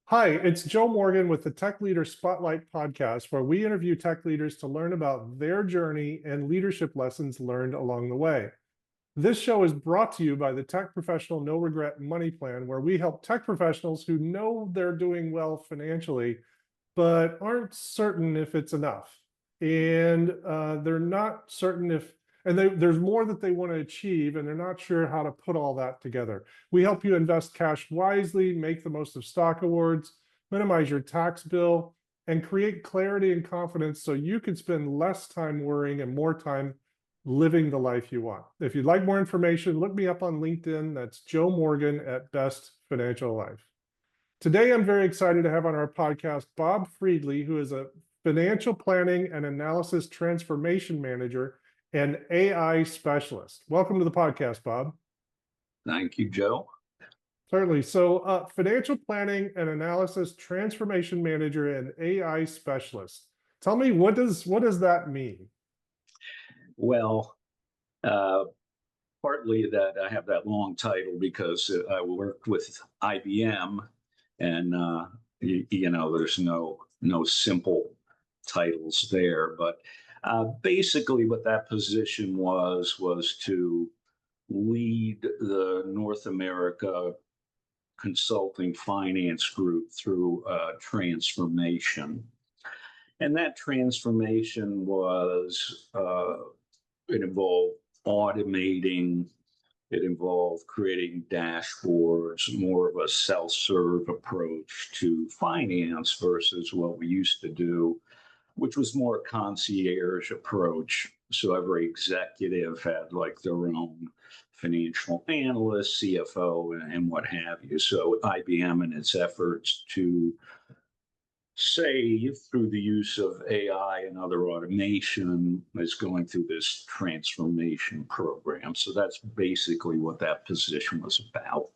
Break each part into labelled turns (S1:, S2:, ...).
S1: Hi, it's Joe Morgan with the Tech Leader Spotlight podcast, where we interview tech leaders to learn about their journey and leadership lessons learned along the way. This show is brought to you by the Tech Professional No Regret Money Plan, where we help tech professionals who know they're doing well financially, but aren't certain if it's enough. And they're not certain if, and there's more that they want to achieve, and they're not sure how to put all that together. We help you invest cash wisely, make the most of stock awards, minimize your tax bill, and create clarity and confidence so you can spend less time worrying and more time living the life you want. If you'd like more information, look me up on LinkedIn. That's Joe Morgan at Best Financial Life. Today, I'm very excited to have on our podcast Bob Friedley, who is a financial planning and analysis transformation manager and AI specialist. Welcome to the podcast, Bob.
S2: Thank you, Joe.
S1: Certainly. So, financial planning and analysis transformation manager and AI specialist. Tell me, what does that mean?
S2: Well, uh, partly that I have that long title because I worked with IBM, and there's no simple titles there. But basically, what that position was to lead the North America consulting finance group through transformation. And that transformation was it involved automating, it involved creating dashboards, more of a self-serve approach to finance versus what we used to do, which was more a concierge approach. So every executive had like their own financial analyst, CFO, and what have you. So IBM and its efforts to save through the use of AI and other automation is going through this transformation program. So that's basically what that position was about.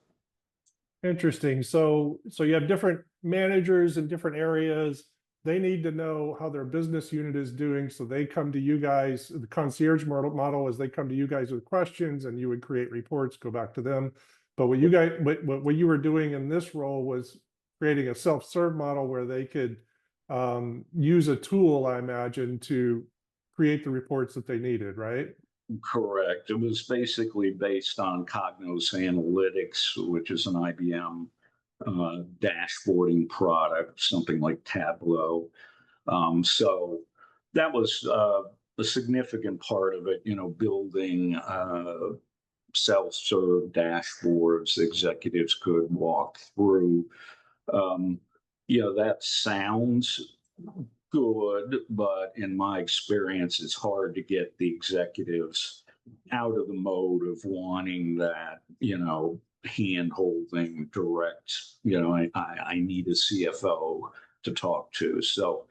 S1: Interesting. So you have different managers in different areas. They need to know how their business unit is doing. So they come to you guys, the concierge model is they come to you guys with questions and you would create reports, go back to them. But what you were doing in this role was creating a self-serve model where they could use a tool, I imagine, to create the reports that they needed, right?
S2: Correct. It was basically based on Cognos Analytics, which is an IBM dashboarding product, something like Tableau. So that was a significant part of it, building self-serve dashboards executives could walk through. Um, that sounds good, but in my experience, it's hard to get the executives out of the mode of wanting that, hand holding direct, I need a CFO to talk to. So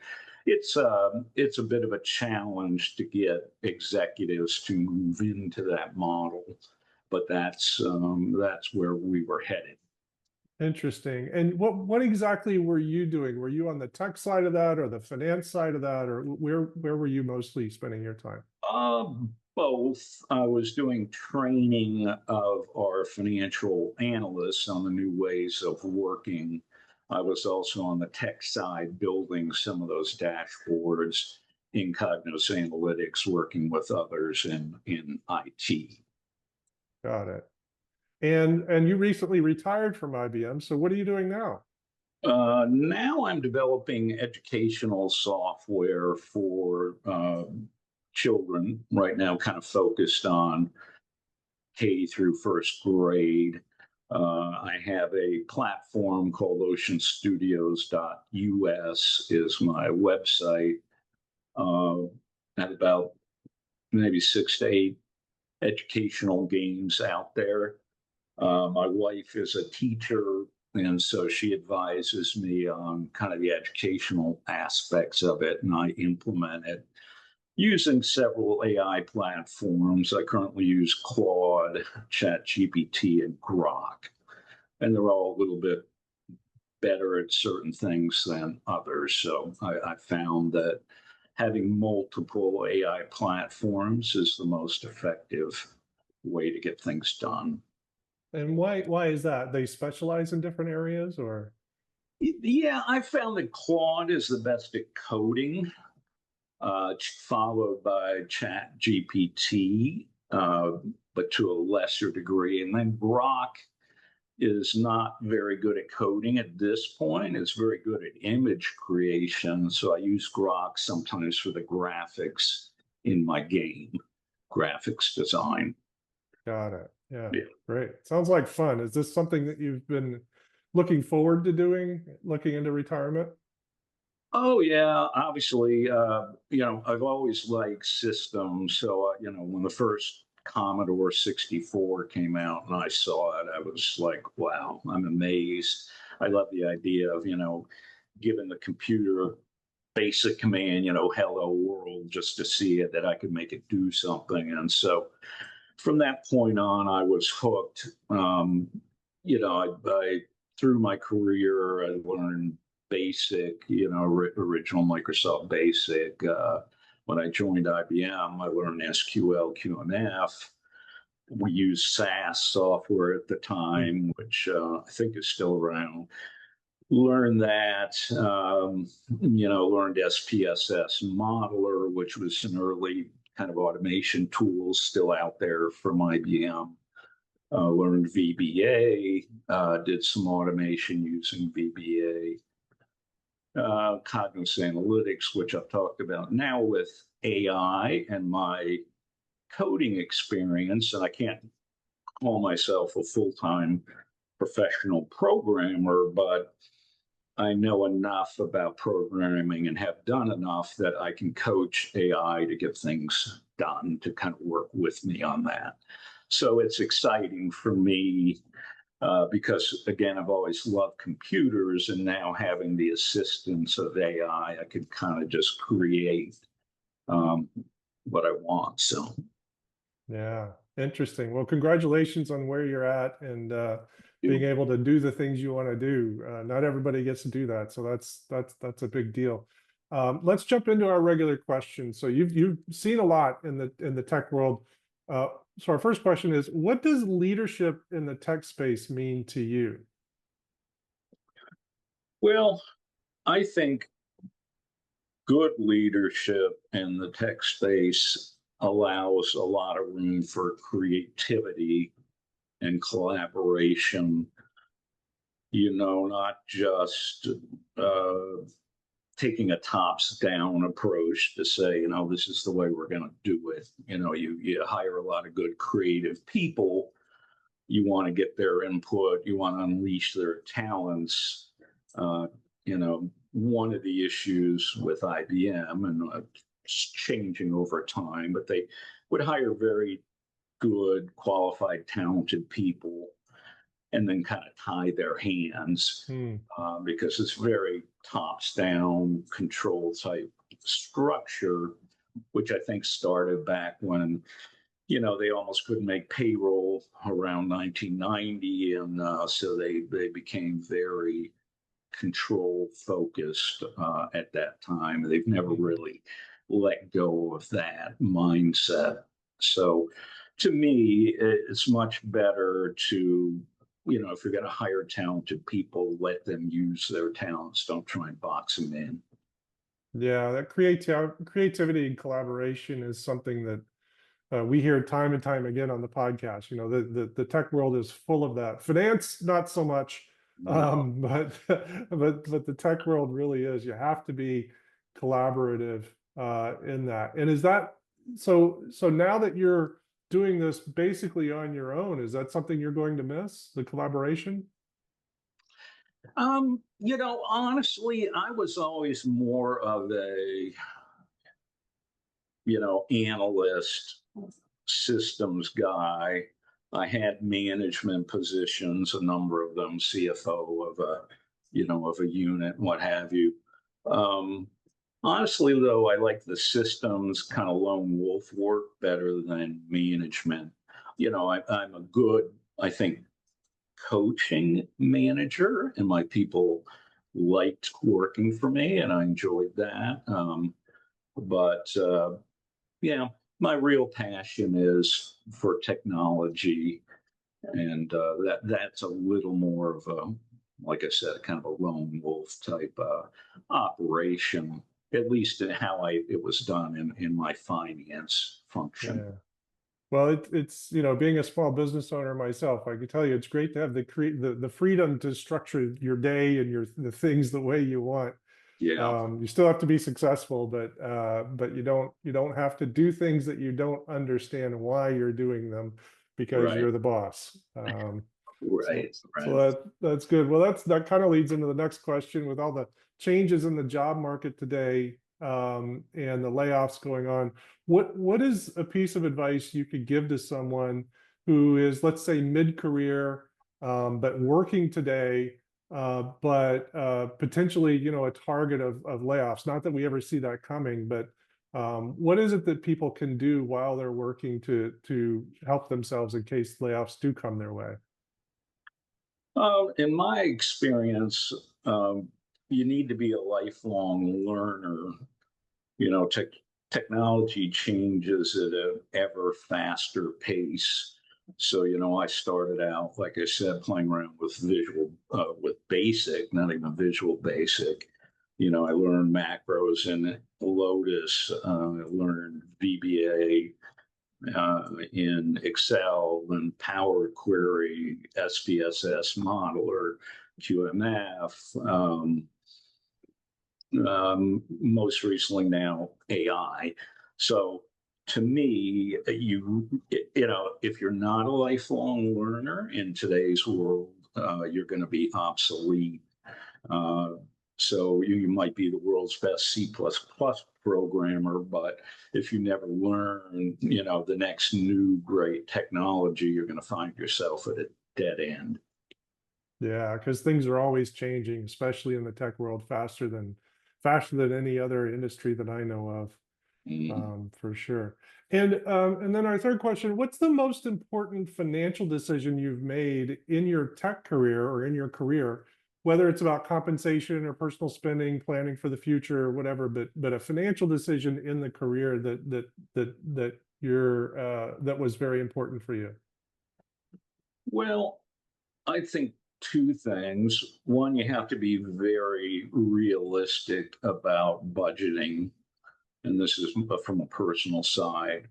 S2: it's a bit of a challenge to get executives to move into that model, but that's where we were headed.
S1: Interesting. And what exactly were you doing? Were you on the tech side of that or the finance side of that, or where were you mostly spending your time?
S2: Both. I was doing training of our financial analysts on the new ways of working. I was also on the tech side building some of those dashboards in Cognos Analytics, working with others in IT.
S1: Got it. And you recently retired from IBM. So what are you doing now?
S2: Now I'm developing educational software for children right now, kind of focused on K through first grade. I have a platform called oceanstudios.us is my website. At about maybe 6 to 8 educational games out there. My wife is a teacher, and so she advises me on kind of the educational aspects of it, and I implement it using several AI platforms. I currently use Claude, ChatGPT, and Grok, and they're all a little bit better at certain things than others. So I found that having multiple AI platforms is the most effective way to get things done.
S1: And why is that? They specialize in different areas or?
S2: Yeah, I found that Claude is the best at coding, followed by Chat GPT, but to a lesser degree. And then Grok is not very good at coding at this point. It's very good at image creation. So I use Grok sometimes for the graphics in my game, graphics design.
S1: Got it. Yeah,
S2: Yeah.
S1: great. Sounds like fun. Is this something that you've been looking forward to doing, looking into retirement?
S2: Oh yeah, obviously, I've always liked systems. So, when the first Commodore 64 came out and I saw it, I was like, wow, I'm amazed. I love the idea of, giving the computer basic command, hello world, just to see it, that I could make it do something. And so from that point on, I was hooked. I through my career, I learned basic, original Microsoft Basic. When I joined IBM, I learned SQL, QMF. We used SAS software at the
S1: Hmm.
S2: time, which I think is still around. Learned that, learned SPSS Modeler, which was an early kind of automation tool still out there from IBM. Learned VBA, did some automation using VBA. Cognitive analytics, which I've talked about now with AI and my coding experience, and I can't call myself a full-time professional programmer, but I know enough about programming and have done enough that I can coach AI to get things done, to kind of work with me on that. So it's exciting for me because, again, I've always loved computers, and now having the assistance of AI, I could kind of just create um, what I want. So,
S1: Yeah, interesting. Well, congratulations on where you're at and being
S2: you.
S1: able to do the things you want to do. Not everybody gets to do that, so that's a big deal. Let's jump into our regular questions. So you've seen a lot in the tech world. Uh, so our first question is, what does leadership in the tech space mean to you?
S2: Well, I think good leadership in the tech space allows a lot of room for creativity and collaboration, not just uh, taking a tops down approach to say, this is the way we're going to do it. You hire a lot of good creative people. You want to get their input. You want to unleash their talents. Uh, One of the issues with IBM, and it's changing over time, but they would hire very good, qualified, talented people and then kind of tie their hands
S1: Hmm.
S2: because it's very tops down control type structure, which I think started back when they almost couldn't make payroll around 1990, and so they became very control focused at that time. They've never
S1: Mhm.
S2: really let go of that mindset. So, to me, it's much better to if you're going to hire talented people, let them use their talents. Don't try and box them in.
S1: Yeah, that creativity and collaboration is something that we hear time and time again on the podcast. The tech world is full of that. Finance, not so much,
S2: No.
S1: but but the tech world really is. You have to be collaborative in that. And is that so? So now that you're doing this basically on your own, is that something you're going to miss, the collaboration?
S2: Honestly, I was always more of a, analyst, systems guy. I had management positions, a number of them, CFO of a unit, what have you. Um, Honestly, though, I like the systems kind of lone wolf work better than management. I'm a good, I think, coaching manager, and my people liked working for me, and I enjoyed that. But yeah, my real passion is for technology, and that's a little more of a like I said, kind of a lone wolf type operation, at least in how it was done in my finance function.
S1: Yeah. Well, it's being a small business owner myself, I can tell you it's great to have the freedom to structure your day and the things the way you want.
S2: Yeah,
S1: You still have to be successful, but you don't have to do things that you don't understand why you're doing them because
S2: right,
S1: you're the boss. So
S2: right,
S1: so
S2: right.
S1: that's good. Well, that kind of leads into the next question with all the changes in the job market today, and the layoffs going on. What is a piece of advice you could give to someone who is, let's say, mid-career, but working today, but potentially, a target of layoffs? Not that we ever see that coming, but what is it that people can do while they're working to help themselves in case layoffs do come their way?
S2: In my experience, you need to be a lifelong learner. You know, technology changes at an ever faster pace. So, I started out, like I said, playing around with with basic, not even visual basic. I learned macros in Lotus, I learned VBA in Excel and Power Query, SPSS Modeler, QMF. Most recently now AI. So to me, if you're not a lifelong learner in today's world, you're going to be obsolete. Uh, so you might be the world's best C++ programmer, but if you never learn, the next new great technology, you're going to find yourself at a dead end.
S1: Yeah, because things are always changing, especially in the tech world, faster than any other industry that I know of,
S2: Mm.
S1: for sure. And then our third question: what's the most important financial decision you've made in your tech career or in your career, whether it's about compensation or personal spending, planning for the future, or whatever, but a financial decision in the career that was very important for you?
S2: Well, I think two things. One, you have to be very realistic about budgeting. And this is from a personal side.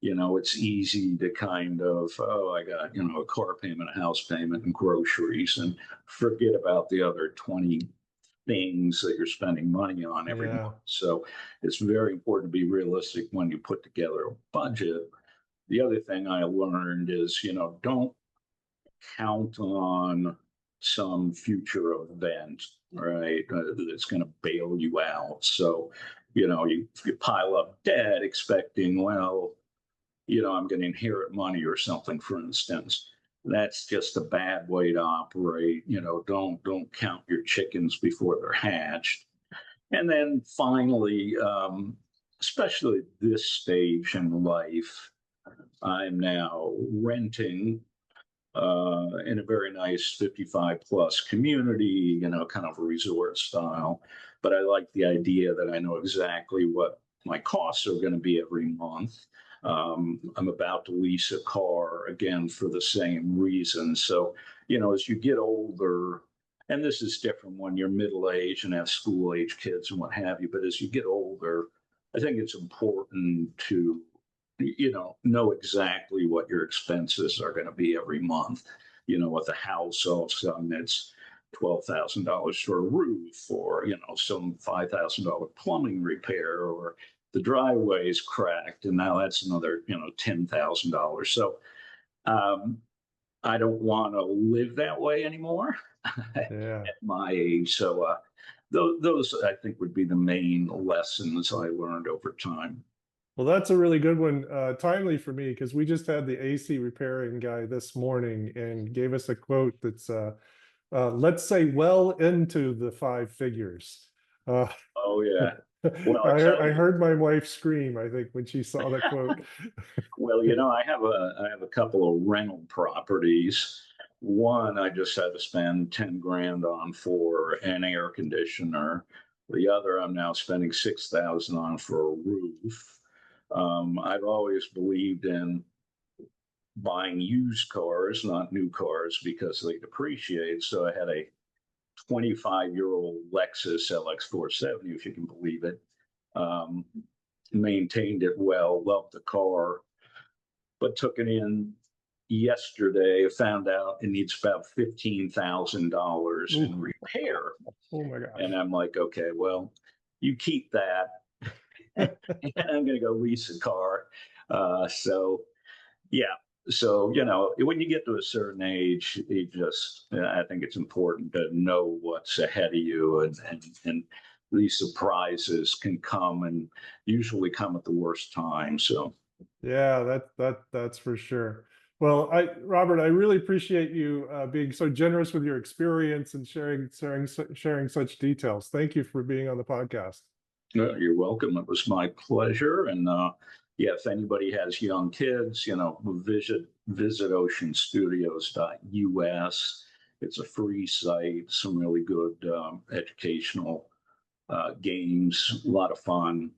S2: It's easy to kind of, oh, I got, a car payment, a house payment, and groceries, and forget about the other 20 things that you're spending money on every month.
S1: Yeah,
S2: So it's very important to be realistic when you put together a budget. The other thing I learned is, don't count on some future event, right? That's going to bail you out. So, you pile up debt expecting, well, I'm going to inherit money or something, for instance. That's just a bad way to operate. Don't count your chickens before they're hatched. And then finally, especially at this stage in life, I'm now renting in a very nice 55 plus community, kind of a resort style. But I like the idea that I know exactly what my costs are going to be every month. I'm about to lease a car again for the same reason. So, as you get older, and this is different when you're middle age and have school age kids and what have you, but as you get older, I think it's important to know exactly what your expenses are going to be every month. With a house, all of a sudden it's $12,000 for a roof, or some $5,000 plumbing repair, or the driveway is cracked, and now that's another $10,000. So um, I don't want to live that way anymore at
S1: yeah.
S2: my age. So those I think would be the main lessons I learned over time.
S1: Well, that's a really good one. Timely for me because we just had the AC repairing guy this morning and gave us a quote that's let's say well into the five figures. Uh,
S2: Oh yeah. Well, I
S1: I
S2: tell you.
S1: heard my wife scream, I think, when she saw the quote.
S2: Well, I have a couple of rental properties. One I just had to spend 10 grand on for an air conditioner. The other I'm now spending 6,000 on for a roof. I've always believed in buying used cars, not new cars, because they depreciate. So I had a 25-year-old Lexus LX470, if you can believe it. Um, Maintained it well, loved the car, but took it in yesterday. Found out it needs about $15,000 in
S1: Ooh,
S2: repair,
S1: oh my gosh.
S2: and I'm like, okay, well, you keep that, and I'm going to go lease a car. So yeah. So, when you get to a certain age, I think it's important to know what's ahead of you, and these surprises can come and usually come at the worst time. So,
S1: Yeah, that's for sure. Well, Robert, I really appreciate you being so generous with your experience and sharing such details. Thank you for being on the podcast.
S2: you're welcome. It was my pleasure. And yeah, if anybody has young kids, visit oceanstudios.us. It's a free site, some really good educational games, a lot of fun,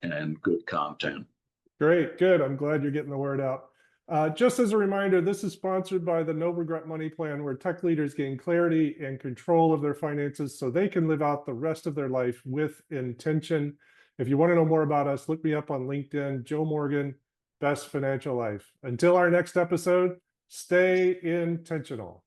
S2: and good content.
S1: Great, good. I'm glad you're getting the word out. Just as a reminder, this is sponsored by the No Regret Money Plan, where tech leaders gain clarity and control of their finances so they can live out the rest of their life with intention. If you want to know more about us, look me up on LinkedIn, Joe Morgan, Best Financial Life. Until our next episode, stay intentional.